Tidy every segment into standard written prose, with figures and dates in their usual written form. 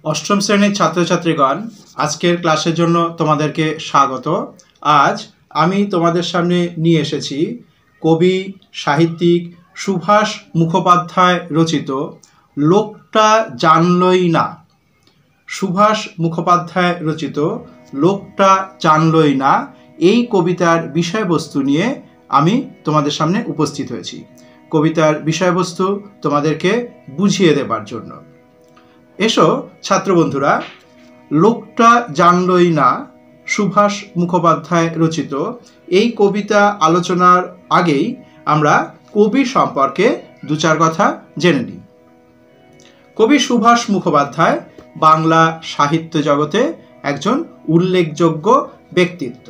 অষ্টম শ্রেণীর ছাত্রছাত্রীগণ, আজকের ক্লাসের জন্য তোমাদেরকে স্বাগত। আজ আমি তোমাদের সামনে নিয়ে এসেছি কবি সাহিত্যিক সুভাষ মুখোপাধ্যায় রচিত লোকটা জানলই না। সুভাষ মুখোপাধ্যায় রচিত লোকটা জানলই না এই কবিতার বিষয়বস্তু নিয়ে আমি তোমাদের সামনে উপস্থিত হয়েছি, কবিতার বিষয়বস্তু তোমাদেরকে বুঝিয়ে দেবার জন্য। এসো ছাত্র বন্ধুরা, লোকটা জানলই না সুভাষ মুখোপাধ্যায় রচিত এই কবিতা আলোচনার আগেই আমরা কবি সম্পর্কে দু চার কথা জেনে নিই। কবি সুভাষ মুখোপাধ্যায় বাংলা সাহিত্য জগতে একজন উল্লেখযোগ্য ব্যক্তিত্ব।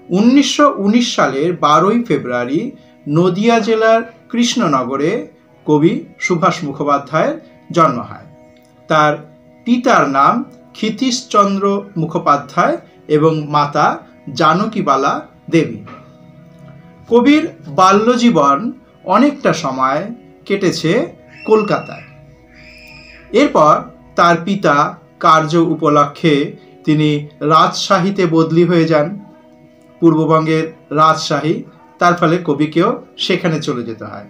1919 সালের 12ই ফেব্রুয়ারি নদিয়া জেলার কৃষ্ণনগরে কবি সুভাষ মুখোপাধ্যায়ের জন্ম হয়। তার পিতার নাম ক্ষিতীশচন্দ্র মুখোপাধ্যায় এবং মাতা জানকীবালা দেবী। কবির বাল্যজীবন অনেকটা সময় কেটেছে কলকাতায়। এরপর তার পিতা কার্য উপলক্ষে তিনি রাজশাহীতে বদলি হয়ে যান, পূর্ববঙ্গের রাজশাহী। তার ফলে কবিকেও সেখানে চলে যেতে হয়।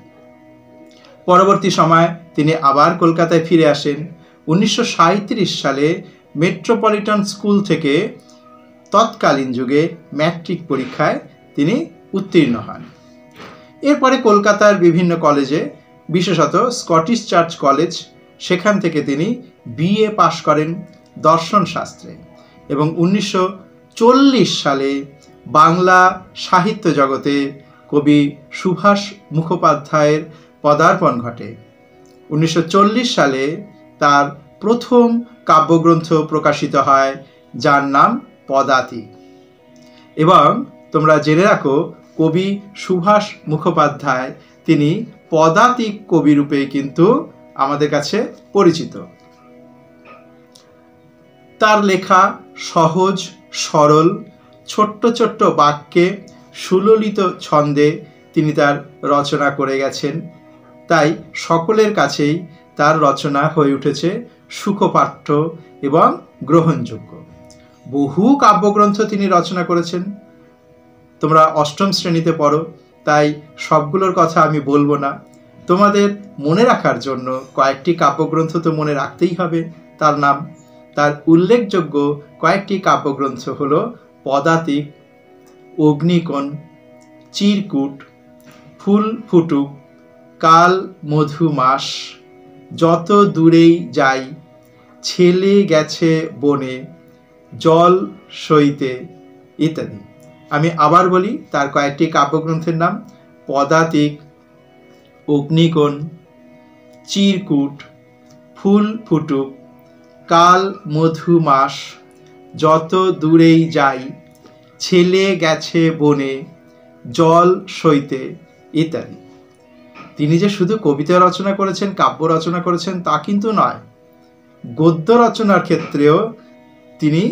পরবর্তী সময় তিনি আবার কলকাতায় ফিরে আসেন। 1937 সালে মেট্রোপলিটন স্কুল থেকে তৎকালীন যুগে ম্যাট্রিক পরীক্ষায় তিনি উত্তীর্ণ হন। এরপরে কলকাতার বিভিন্ন কলেজে, বিশেষত স্কটিশ চার্চ কলেজ, সেখান থেকে তিনি বিএ পাশ করেন দর্শন শাস্ত্রে এবং 1940 সালে বাংলা সাহিত্য জগতে কবি সুভাষ মুখোপাধ্যায়ের পদার্পণ ঘটে। 1940 সালে তার প্রথম কাব্যগ্রন্থ প্রকাশিত হয়, যার নাম পদাতিক। এবং তোমরা জেনে রাখো, কবি সুভাষ মুখোপাধ্যায় তিনি পদাতিক কবি রূপে কিন্তু আমাদের কাছে পরিচিত। তার লেখা সহজ সরল, ছোট্ট ছোট্ট বাক্যে সুললিত ছন্দে তিনি তার রচনা করে গেছেন। তাই সকলের কাছেই তার রচনা হয়ে উঠেছে সুখপাঠ্য এবং গ্রহণযোগ্য। বহু কাব্যগ্রন্থ তিনি রচনা করেছেন। তোমরা অষ্টম শ্রেণীতে পড়ো, তাই সবগুলোর কথা আমি বলবো না। তোমাদের মনে রাখার জন্য কয়েকটি কাব্যগ্রন্থ তো মনে রাখতেই হবে তার নাম। তার উল্লেখযোগ্য কয়েকটি কাব্যগ্রন্থ হলো পদাতিক, অগ্নিকোণ, চিরকুট, ফুল ফুটুক, কাল মধু মাস, যত দূরেই যাই, ছেলে গেছে বনে, জল সইতে ইত্যাদি। আমি আবার বলি তার কয়েকটি কাব্যগ্রন্থের নাম: পদাতিক, অগ্নিকোণ, চিরকুট, ফুল ফুটুক, কাল মধু মাস, যত দূরেই যাই, ছেলে গেছে বনে, জল সইতে ইত্যাদি। তিনি যে শুধু কবিতা রচনা করেছেন, কাব্য রচনা করেছেন তা কিন্তু নয়, গদ্য রচনার ক্ষেত্রেও তিনি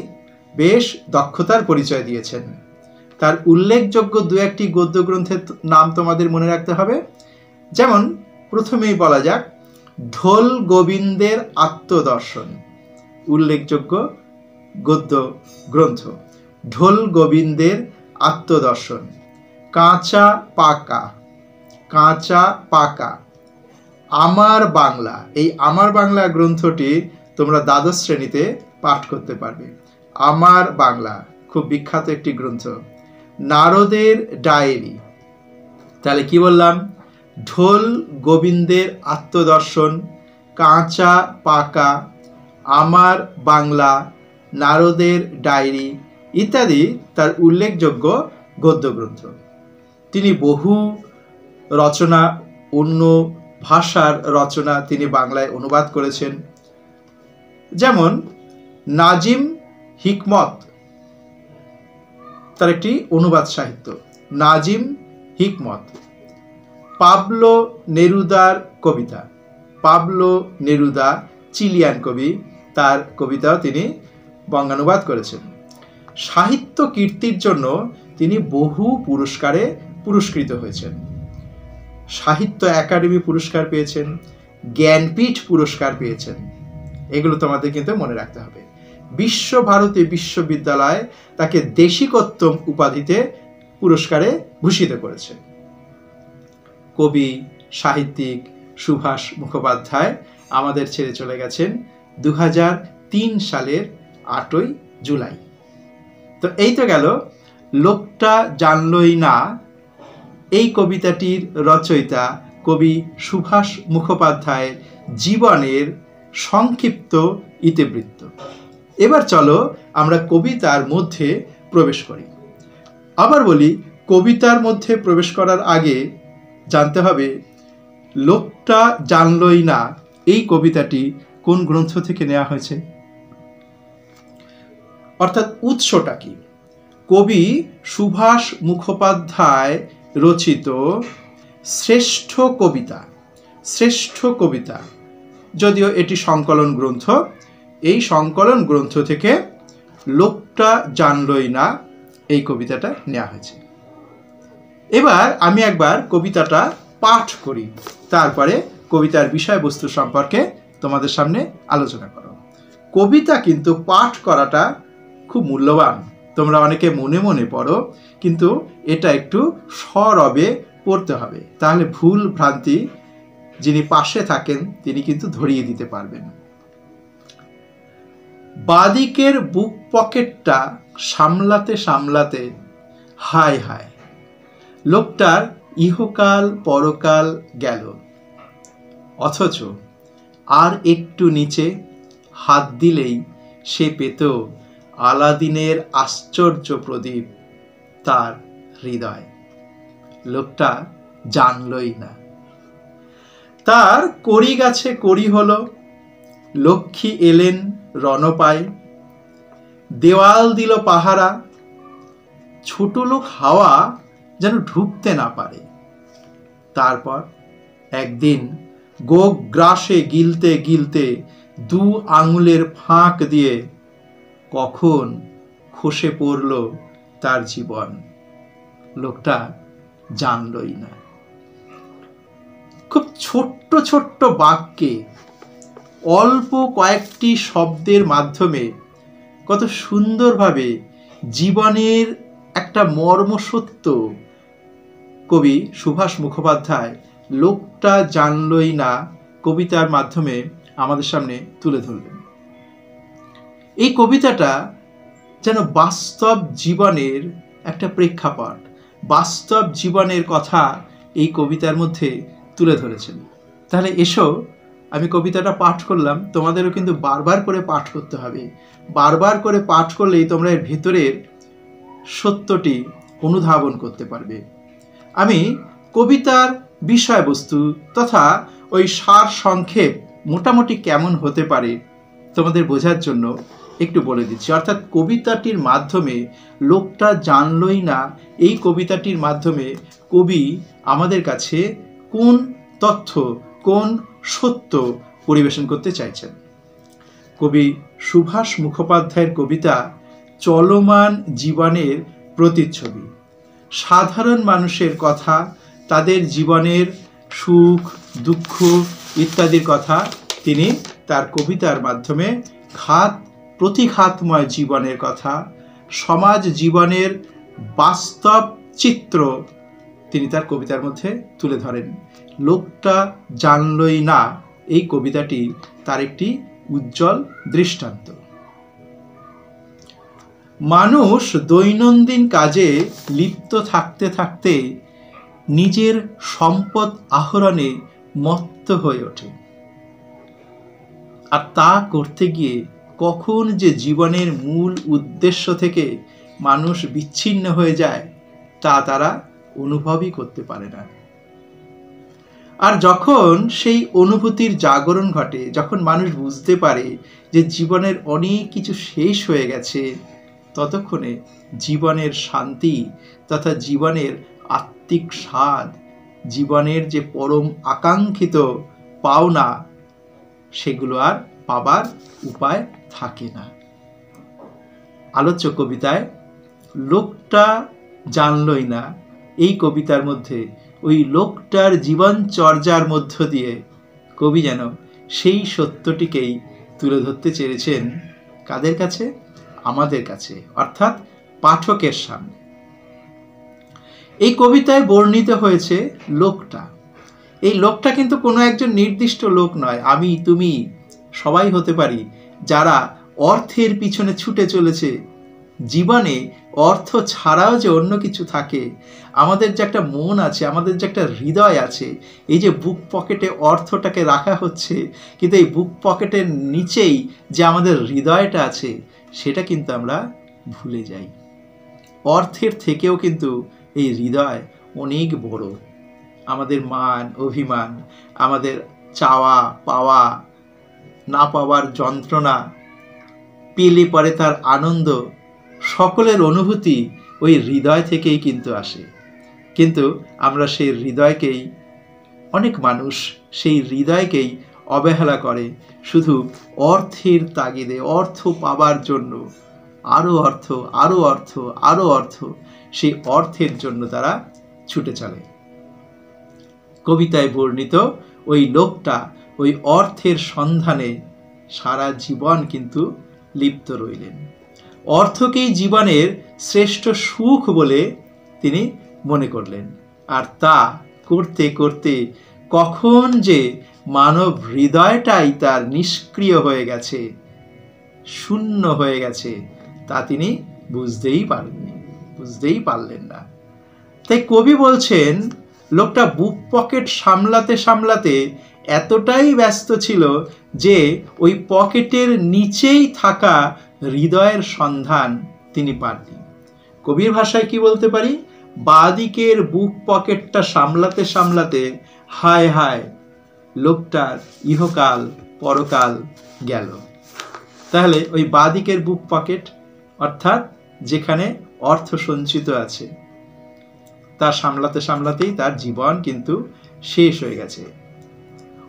বেশ দক্ষতার পরিচয় দিয়েছেন। তার উল্লেখযোগ্য দু একটি গদ্য গ্রন্থের নাম তোমাদের মনে রাখতে হবে। যেমন প্রথমেই বলা যাক ঢোল গোবিন্দের আত্মদর্শন, উল্লেখযোগ্য গদ্য গ্রন্থ। ঢোল গোবিন্দের আত্মদর্শন, কাঁচা পাকা, কাঁচা পাকা, আমার বাংলা। এই আমার বাংলা গ্রন্থটি তোমরা দ্বাদশ শ্রেণীতে পাঠ করতে পারবে। আমার বাংলা খুব বিখ্যাত একটি গ্রন্থ। নারদের ডায়েরি। তাহলে কি বললাম? ঢোল গোবিন্দের আত্মদর্শন, কাঁচা পাকা, আমার বাংলা, নারদের ডায়েরি ইত্যাদি তার উল্লেখযোগ্য গদ্যগ্রন্থ। তিনি বহু রচনা, অন্য ভাষার রচনা তিনি বাংলায় অনুবাদ করেছেন। যেমন নাজিম হিকমত, তার একটি অনুবাদ সাহিত্য নাজিম হিকমত। পাবলো নেরুদার কবিতা, পাবলো নেরুদা চিলিয়ান কবি, তার কবিতাও তিনি বঙ্গানুবাদ করেছেন। সাহিত্য কীর্তির জন্য তিনি বহু পুরস্কারে পুরস্কৃত হয়েছেন। সাহিত্য একাডেমি পুরস্কার পেয়েছেন, জ্ঞানপীঠ পুরস্কার পেয়েছেন। এগুলো তোমাদের কিন্তু মনে রাখতে হবে। বিশ্বভারতী বিশ্ববিদ্যালয় তাকে দেশিকোত্তম উপাধিতে পুরস্কারে ভূষিত করেছে। কবি সাহিত্যিক সুভাষ মুখোপাধ্যায় আমাদের ছেড়ে চলে গেছেন 2003 সালের 8ই জুলাই। তো এই তো গেল লোকটা জানলই না এই কবিতাটির রচয়িতা কবি সুভাষ মুখোপাধ্যায়ের জীবনের সংক্ষিপ্ত ইতিবৃত্ত। এবার চলো আমরা কবিতার মধ্যে প্রবেশ করি। আবার বলি, কবিতার মধ্যে প্রবেশ করার আগে জানতে হবে লোকটা জানলই না এই কবিতাটি কোন গ্রন্থ থেকে নেওয়া হয়েছে, অর্থাৎ উৎসটা কি। কবি সুভাষ মুখোপাধ্যায় রচিত শ্রেষ্ঠ কবিতা, যদিও এটি সংকলন গ্রন্থ, এই সংকলন গ্রন্থ থেকে লোকটা জানলই না এই কবিতাটা নেওয়া হয়েছে। এবার আমি একবার কবিতাটা পাঠ করি, তারপরে কবিতার বিষয়বস্তু সম্পর্কে তোমাদের সামনে আলোচনা করো। কবিতা কিন্তু পাঠ করাটা খুব মূল্যবান। তোমরা অনেকে মনে মনে পড়ো, কিন্তু এটা একটু সরবে পড়তে হবে, তাহলে ভুল ভ্রান্তি যিনি পাশে থাকেন তিনি কিন্তু ধরিয়ে দিতে পারবেন। বাদিকের বুক পকেটটা সামলাতে সামলাতে হায় হায়, লোকটার ইহকাল পরকাল গেল, অথচ আর একটু নিচে হাত দিলেই সে পেত আলাদিনের আশ্চর্য প্রদীপ তার হৃদয়। লোকটা জানলই না। তার কড়ি গাছে কড়ি হলো, লক্ষ্মী এলেন রণপায়, দেওয়াল দিল পাহারা, ছোট লোক হাওয়া যেন ঢুকতে না পারে। তারপর একদিন গোগ্রাসে গিলতে গিলতে 2 আঙুলের ফাঁক দিয়ে কখন খসে পড়ল তার জীবন। লোকটা জানলই না। খুব ছোট্ট ছোট্ট বাক্যে অল্প কয়েকটি শব্দের মাধ্যমে কত সুন্দরভাবে জীবনের একটা মর্মসত্য কবি সুভাষ মুখোপাধ্যায় লোকটা জানলই না কবিতার মাধ্যমে আমাদের সামনে তুলে ধরলেন। এই কবিতাটা যেন বাস্তব জীবনের একটা প্রেক্ষাপট, বাস্তব জীবনের কথা এই কবিতার মধ্যে তুলে ধরেছেন। তাহলে এসো, আমি কবিতাটা পাঠ করলাম, তোমাদেরও কিন্তু বারবার করে পাঠ করতে হবে। বারবার করে পাঠ করলেই তোমরা এর ভেতরের সত্যটি অনুধাবন করতে পারবে। আমি কবিতার বিষয়বস্তু তথা ওই সার সংক্ষেপ মোটামুটি কেমন হতে পারে তোমাদের বোঝার জন্য একটু বলে দিচ্ছি। অর্থাৎ কবিতাটির মাধ্যমে লোকটা জানলই না এই কবিতাটির মাধ্যমে কবি আমাদের কাছে কোন তথ্য, কোন সত্য পরিবেশন করতে চাইছেন। কবি সুভাষ মুখোপাধ্যায়ের কবিতা চলমান জীবনের প্রতিচ্ছবি। সাধারণ মানুষের কথা, তাদের জীবনের সুখ দুঃখ ইত্যাদির কথা তিনি তার কবিতার মাধ্যমে প্রতিঘাতময় জীবনের কথা, সমাজ জীবনের বাস্তব চিত্র তিনি তার কবিতার মধ্যে তুলে ধরেন। লোকটা জানলই না এই কবিতাটি তার একটি উজ্জ্বল দৃষ্টান্ত। মানুষ দৈনন্দিন কাজে লিপ্ত থাকতে থাকতে নিজের সম্পদ আহরণে মত্ত হয়ে ওঠে, আর তা করতে গিয়ে কখন যে জীবনের মূল উদ্দেশ্য থেকে মানুষ বিচ্ছিন্ন হয়ে যায় তা তারা অনুভবই করতে পারে না। আর যখন সেই অনুভূতির জাগরণ ঘটে, যখন মানুষ বুঝতে পারে যে জীবনের অনেক কিছু শেষ হয়ে গেছে, ততক্ষণে জীবনের শান্তি তথা জীবনের আত্মিক স্বাদ, জীবনের যে পরম আকাঙ্ক্ষিত পাওনা, সেগুলো আর পাবার উপায় থাকে না। আলোচ্য কবিতায় লোকটা জানলই না এই কবিতার মধ্যে ওই লোকটার জীবনচর্যার মধ্য দিয়ে কবি যেন সেই সত্যটিকেই তুলে ধরতে চেয়েছেন কাদের কাছে? আমাদের কাছে, অর্থাৎ পাঠকের সামনে। এই কবিতায় বর্ণিত হয়েছে লোকটা। এই লোকটা কিন্তু কোনো একজন নির্দিষ্ট লোক নয়, আমি তুমি সবাই হতে পারি যারা অর্থের পিছনে ছুটে চলেছে। জীবনে অর্থ ছাড়াও যে অন্য কিছু থাকে, আমাদের যে একটা মন আছে, আমাদের যে একটা হৃদয় আছে, এই যে বুক পকেটে অর্থটাকে রাখা হচ্ছে, কিন্তু এই বুক পকেটের নিচেই যে আমাদের হৃদয়টা আছে সেটা কিন্তু আমরা ভুলে যাই। অর্থের থেকেও কিন্তু এই হৃদয় অনেক বড়। আমাদের মান অভিমান, আমাদের চাওয়া পাওয়া, না পাওয়ার যন্ত্রণা, পেলে পরে তার আনন্দ, সকলের অনুভূতি ওই হৃদয় থেকেই কিন্তু আসে। কিন্তু আমরা সেই হৃদয়কেই, অনেক মানুষ সেই হৃদয়কেই অবহেলা করে, শুধু অর্থের তাগিদে, অর্থ পাবার জন্য আরও অর্থ, আরও অর্থ, আরও অর্থ, সেই অর্থের জন্য তারা ছুটে চলে। কবিতায় বর্ণিত ওই লোকটা ওই অর্থের সন্ধানে সারা জীবন কিন্তু লিপ্ত রইলেন। অর্থকেই জীবনের শ্রেষ্ঠ সুখ বলে তিনি মনে করলেন। আর তা করতে করতে কখন যে মানব হৃদয়টাই তার নিষ্ক্রিয় হয়ে গেছে, শূন্য হয়ে গেছে, তা তিনি বুঝতেই পারলেন না। তাই কবি বলছেন, লোকটা বুক পকেট সামলাতে সামলাতে এতটাই ব্যস্ত ছিল যে ওই পকেটের নিচেই থাকা হৃদয়ের সন্ধান তিনি পাননি। কবির ভাষায় কি বলতে পারি? বাদিকের বুক পকেটটা সামলাতে সামলাতে হায় হায় লোকটার ইহকাল পরকাল গেল। তাহলে ওই বাদিকের বুক পকেট, অর্থাৎ যেখানে অর্থ সঞ্চিত আছে, তা সামলাতে সামলাতেই তার জীবন কিন্তু শেষ হয়ে গেছে।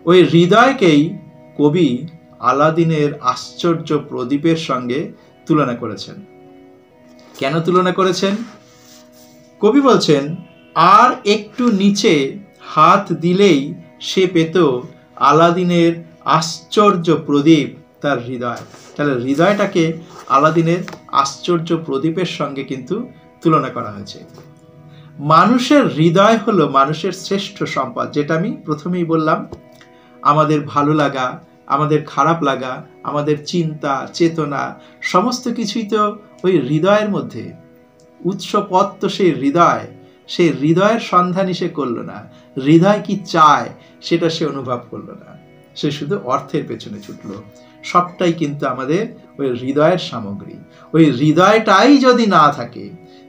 ওই হৃদয়কেই কবি আলাদিনের আশ্চর্য প্রদীপের সঙ্গে তুলনা করেছেন। কেন তুলনা করেছেন? কবি বলছেন, আর একটু নিচে হাত দিলেই সে পেত আলাদিনের আশ্চর্য প্রদীপ তার হৃদয়। তাহলে হৃদয়টাকে আলাদিনের আশ্চর্য প্রদীপের সঙ্গে কিন্তু তুলনা করা হয়েছে। মানুষের হৃদয় হলো মানুষের শ্রেষ্ঠ সম্পদ, যেটা আমি প্রথমেই বললাম। আমাদের ভালো লাগা, আমাদের খারাপ লাগা, আমাদের চিন্তা চেতনা, সমস্ত কিছুই তো ওই হৃদয়ের মধ্যে। উৎসপদ তো সেই হৃদয়ের সন্ধানই সে করলো না। হৃদয় কি চায় সেটা সে অনুভব করলো না, সে শুধু অর্থের পেছনে ছুটলো। সবটাই কিন্তু আমাদের ওই হৃদয়ের সামগ্রী। ওই হৃদয়টাই যদি না থাকে,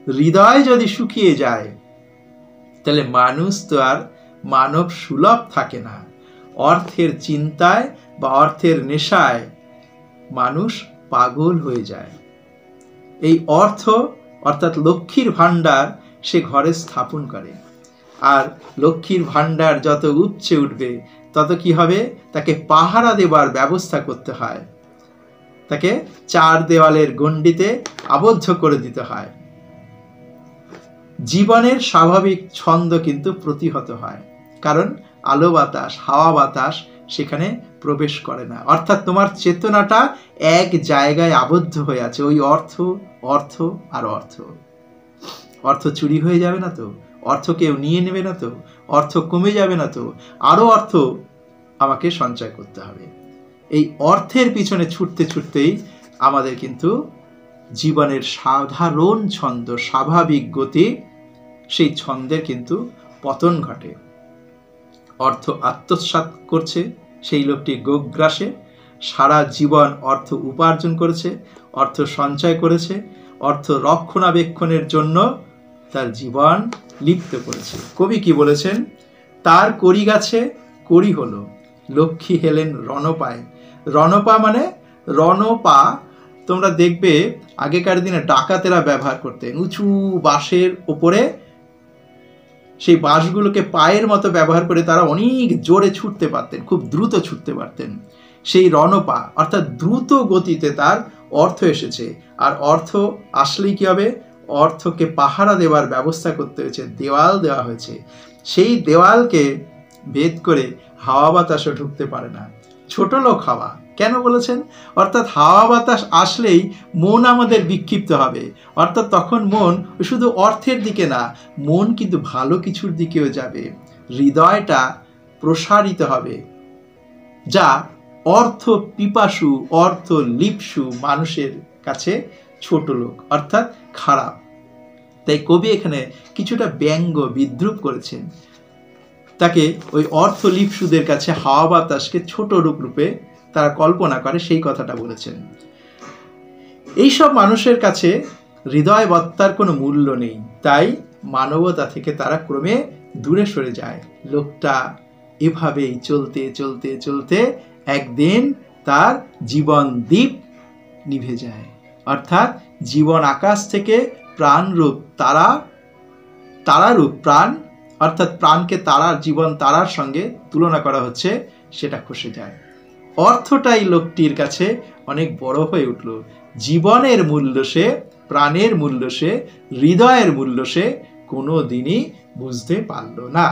হৃদয় যদি শুকিয়ে যায়, তাহলে মানুষ তো আর মানব সুলভ থাকে না। অর্থের চিন্তায় বা অর্থের নেশায় মানুষ পাগল হয়ে যায়। এই অর্থ অর্থাৎ লক্ষ্মীর ভাণ্ডার সে ঘরে স্থাপন করে, আর লক্ষ্মীর ভাণ্ডার যত উপচে উঠবে তত কি হবে? তাকে পাহারা দেবার ব্যবস্থা করতে হয়, তাকে চার দেওয়ালের গণ্ডিতে আবদ্ধ করে দিতে হয়। জীবনের স্বাভাবিক ছন্দ কিন্তু প্রতিহত হয়, কারণ আলো বাতাস, হাওয়া বাতাস সেখানে প্রবেশ করে না। অর্থাৎ তোমার চেতনাটা এক জায়গায় আবদ্ধ হয়ে আছে। ওই অর্থ, অর্থ আর অর্থ। অর্থ চুরি হয়ে যাবে না তো? অর্থ কেউ নিয়ে নেবে না তো? অর্থ কমে যাবে না তো? আরো অর্থ আমাকে সঞ্চয় করতে হবে। এই অর্থের পিছনে ছুটতে ছুটতেই আমাদের কিন্তু জীবনের সাধারণ ছন্দ, স্বাভাবিক গতি, সেই ছন্দের কিন্তু পতন ঘটে। অর্থ আত্মসাৎ করছে সেই লোকটি গোগ্রাসে, সারা জীবন অর্থ উপার্জন করেছে, অর্থ সঞ্চয় করেছে, অর্থ রক্ষণাবেক্ষণের জন্য তার জীবন লিপ্ত করেছে। কবি কি বলেছেন? তার কড়ি গাছে কড়ি হলো, লক্ষ্মী হেলেন রণপায়। রণপা মানে রণপা, তোমরা দেখবে আগেকার দিনে ডাকাতেরা ব্যবহার করতেন। উঁচু বাঁশের ওপরে সেই বাঁশগুলোকে পায়ের মতো ব্যবহার করে তারা অনেক জোরে ছুটতে পারতেন, খুব দ্রুত ছুটতে পারতেন। সেই রণপা অর্থাৎ দ্রুত গতিতে তার অর্থ এসেছে। আর অর্থ আসলেই কি হবে? অর্থকে পাহারা দেওয়ার ব্যবস্থা করতে হয়েছে, দেওয়াল দেওয়া হয়েছে। সেই দেওয়ালকে ভেদ করে হাওয়া বাতাসও ঢুকতে পারে না। ছোট লোক হাওয়া কেন বলেছেন? অর্থাৎ হাওয়া বাতাস আসলেই মন আমাদের বিক্ষিপ্ত হবে, অর্থাৎ তখন মন শুধু অর্থের দিকে না, মন কিন্তু ভালো কিছুর দিকেও যাবে, হৃদয়টা প্রসারিত হবে, যা অর্থ পিপাসু অর্থ লিপসু মানুষের কাছে ছোট লোক অর্থাৎ খারাপ। তাই কবি এখানে কিছুটা ব্যঙ্গ বিদ্রুপ করেছেন, তাকে ওই অর্থ লিপসুদের কাছে হাওয়া বাতাসকে ছোট রূপে তারা কল্পনা করে, সেই কথাটা বলেছেন। এইসব মানুষের কাছে হৃদয়বত্তার কোনো মূল্য নেই, তাই মানবতা থেকে তারা ক্রমে দূরে সরে যায়। লোকটা এভাবেই চলতে চলতে চলতে একদিন তার জীবন দ্বীপ নিভে যায়, অর্থাৎ জীবন আকাশ থেকে প্রাণরূপ তারারূপ প্রাণ, অর্থাৎ প্রাণকে তারার জীবন তারার সঙ্গে তুলনা করা হচ্ছে, সেটা খসে যায়। অর্থটাই লোকটির কাছে অনেক বড় হয়ে উঠল। জীবনের মূল্য সে, প্রাণের মূল্য সে, হৃদয়ের মূল্য সে কোনো দিনই বুঝতে পারল না।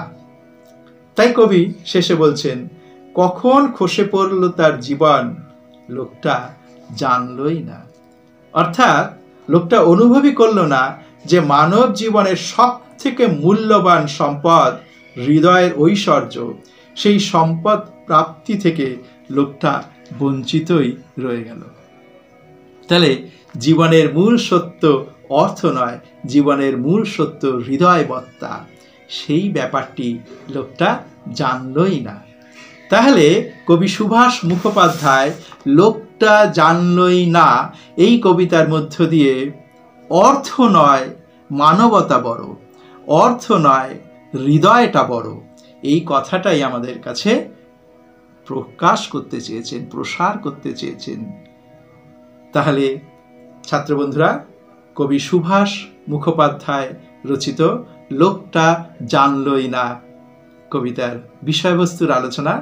তাই কবি শেষে বলছেন, কখন খসে পড়ল তার জীবন লোকটা জানলই না। অর্থাৎ লোকটা অনুভবই করল না যে মানব জীবনের সব থেকে মূল্যবান সম্পদ হৃদয়ের ঐশ্বর্য, সেই সম্পদ প্রাপ্তি থেকে লোকটা বঞ্চিতই রয়ে গেল। তাহলে জীবনের মূল সত্য অর্থ নয়, জীবনের মূল সত্য হৃদয়বত্তা, সেই ব্যাপারটি লোকটা জানলই না। তাহলে কবি সুভাষ মুখোপাধ্যায় লোকটা জানলই না এই কবিতার মধ্য দিয়ে অর্থ নয় মানবতা বড়, অর্থ নয় হৃদয়টা বড়, এই কথাটাই আমাদের কাছে প্রকাশ করতে চেয়েছেন, প্রসার করতে চেয়েছেন। তাহলে ছাত্র বন্ধুরা, কবি সুভাষ মুখোপাধ্যায় রচিত লোকটা জানলই না কবিতার বিষয়বস্তুর আলোচনা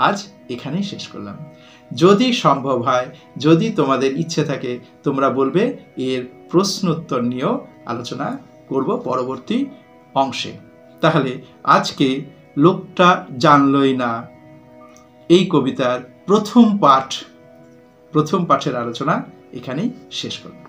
আজ এখানেই শেষ করলাম। যদি সম্ভব হয়, যদি তোমাদের ইচ্ছে থাকে, তোমরা বলবে, এর প্রশ্নোত্তর নিয়েও আলোচনা করব পরবর্তী অংশে। তাহলে আজকে লোকটা জানলই না এই কবিতার প্রথম পাঠের আলোচনা এখানেই শেষ করব।